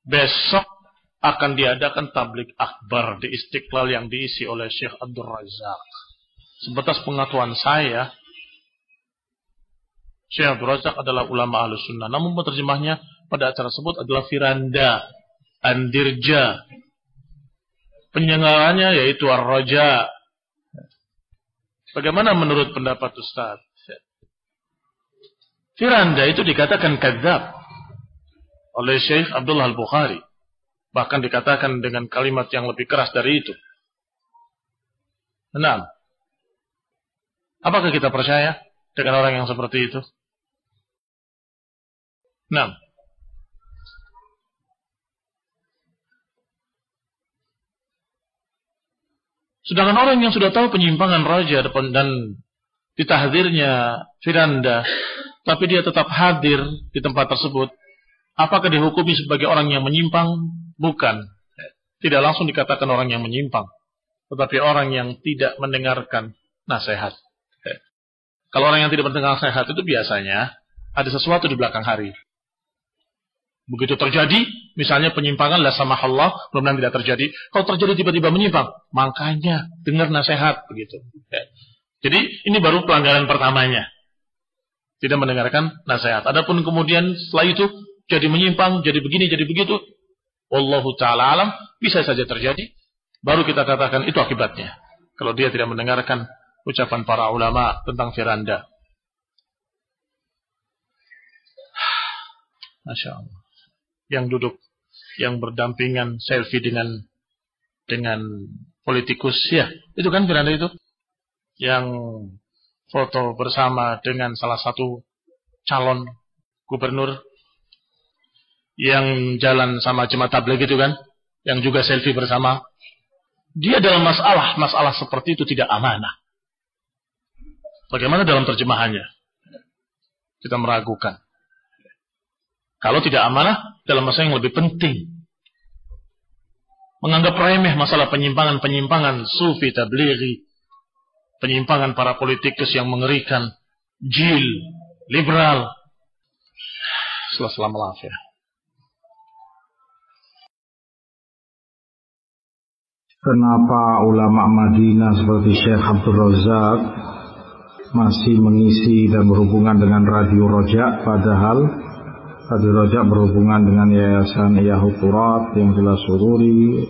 besok akan diadakan tablik akbar di Istiqlal yang diisi oleh Syekh Abdul Razak. Sebatas pengetahuan saya, Syekh Abdul Razak adalah ulama Ahlus Sunnah. Namun penerjemahnya pada acara tersebut adalah Firanda, Andirja. Penyelenggaranya yaitu Ar-Raja. Bagaimana menurut pendapat Ustaz? Firanda itu dikatakan kadzab oleh Syekh Abdullah Al-Bukhari. Bahkan dikatakan dengan kalimat yang lebih keras dari itu. Nah, apakah kita percaya dengan orang yang seperti itu? Nah, sedangkan orang yang sudah tahu penyimpangan raja dan ditahdirnya Firanda, tapi dia tetap hadir di tempat tersebut, apakah dihukumi sebagai orang yang menyimpang? Bukan. Tidak langsung dikatakan orang yang menyimpang, tetapi orang yang tidak mendengarkan nasihat. Kalau orang yang tidak mendengar nasihat itu biasanya ada sesuatu di belakang hari. Begitu terjadi, misalnya penyimpangan, la samahallah, mudah-mudahan tidak terjadi. Kalau terjadi tiba-tiba menyimpang, makanya dengar nasihat begitu. Jadi ini baru pelanggaran pertamanya. Tidak mendengarkan nasihat. Adapun kemudian setelah itu jadi menyimpang, jadi begini, jadi begitu. Wallahu ta'ala alam, bisa saja terjadi. Baru kita katakan itu akibatnya. Kalau dia tidak mendengarkan ucapan para ulama tentang Firanda. Masya Allah. Yang duduk, yang berdampingan selfie dengan politikus, ya, itu kan Firanda itu. Yang foto bersama dengan salah satu calon gubernur, yang jalan sama jemaat tabligh itu kan, yang juga selfie bersama. Dia dalam masalah seperti itu tidak amanah. Bagaimana dalam terjemahannya? Kita meragukan. Kalau tidak amanah dalam masalah yang lebih penting, menganggap remeh masalah penyimpangan sufi tablighi, penyimpangan para politikus yang mengerikan, jil, liberal. Selama ya. Kenapa ulama Madinah seperti Syekh Abdul Razak masih mengisi dan berhubungan dengan Radio Roja, padahal Radio Roja berhubungan dengan Yayasan Ihya Turat yang jelas sururi.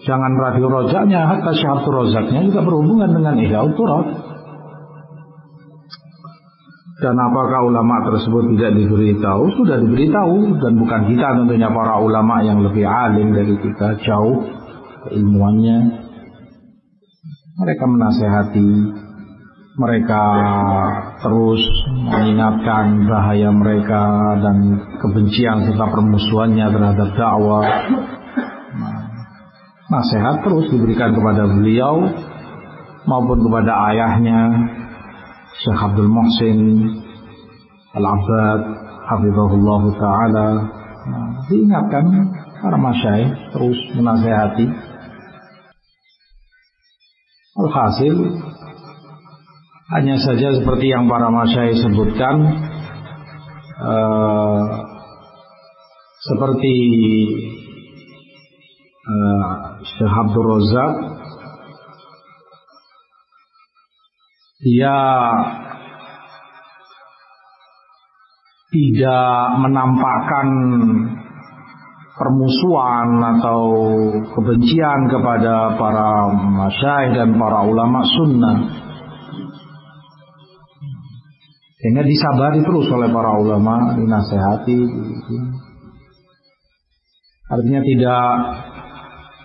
Jangan Radio Rojanya, hatta Syekh Abdul Razaknya juga berhubungan dengan Ihya Turat. Dan apakah ulama tersebut tidak diberitahu? Sudah diberitahu, dan bukan kita tentunya, para ulama yang lebih alim dari kita, jauh ilmuannya. Mereka menasehati, mereka terus mengingatkan bahaya mereka dan kebencian serta permusuhannya terhadap dakwah. Nasihat terus diberikan kepada beliau maupun kepada ayahnya Syekh Abdul Muhsin Al-Abbad hafizahullah ta'ala. Diingatkan para masyayikh, terus menasehati. Alhasil, hanya saja seperti yang para masyayikh sebutkan, seperti Syekh Abdul Razak, dia tidak menampakkan permusuhan atau kebencian kepada para masyayikh dan para ulama sunnah, sehingga disabari terus oleh para ulama, dinasehati. Artinya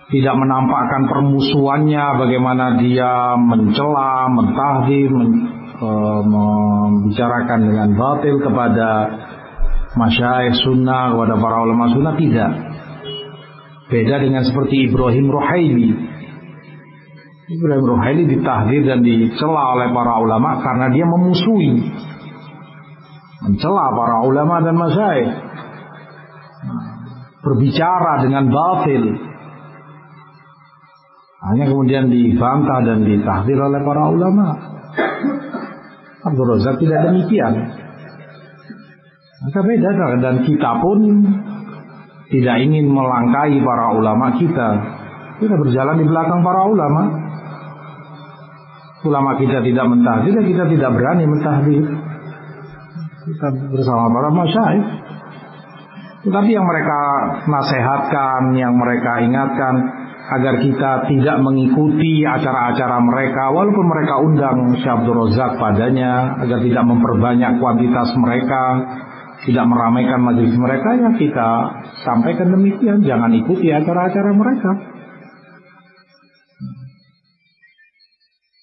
tidak menampakkan permusuhannya, bagaimana dia mencela, mentahdir, membicarakan dengan batil kepada masyayikh sunnah, kepada para ulama sunnah, tidak. Beda dengan seperti Ibrahim Ruhaili. Ibrahim Ruhaili ditahdir dan dicela oleh para ulama karena dia memusuhi, mencela para ulama dan masyayikh, berbicara dengan batil. Hanya kemudian dibantah dan ditahdir oleh para ulama. Abdul Razak tidak demikian. Maka beda, dan kita pun tidak ingin melangkahi para ulama kita berjalan di belakang para ulama. Ulama kita tidak mentahdir, kita tidak berani mentahdir. Kita bersama para masyayikh. Tetapi yang mereka nasihatkan, yang mereka ingatkan agar kita tidak mengikuti acara-acara mereka, walaupun mereka undang Syekh Abdul Razak padanya, agar tidak memperbanyak kuantitas mereka, tidak meramaikan majelis mereka, ya kita sampaikan demikian, jangan ikuti acara-acara mereka.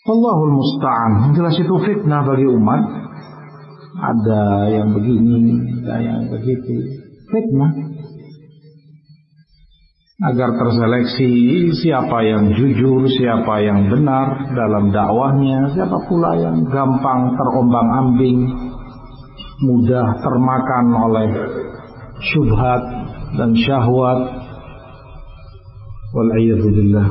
Allahul musta'an. Jelas itu fitnah bagi umat. Ada yang begini, ada yang begitu. Fitnah. Agar terseleksi siapa yang jujur, siapa yang benar dalam dakwahnya, siapa pula yang gampang terombang-ambing, mudah termakan oleh syubhat dan syahwat. Wal a'yadzu billah.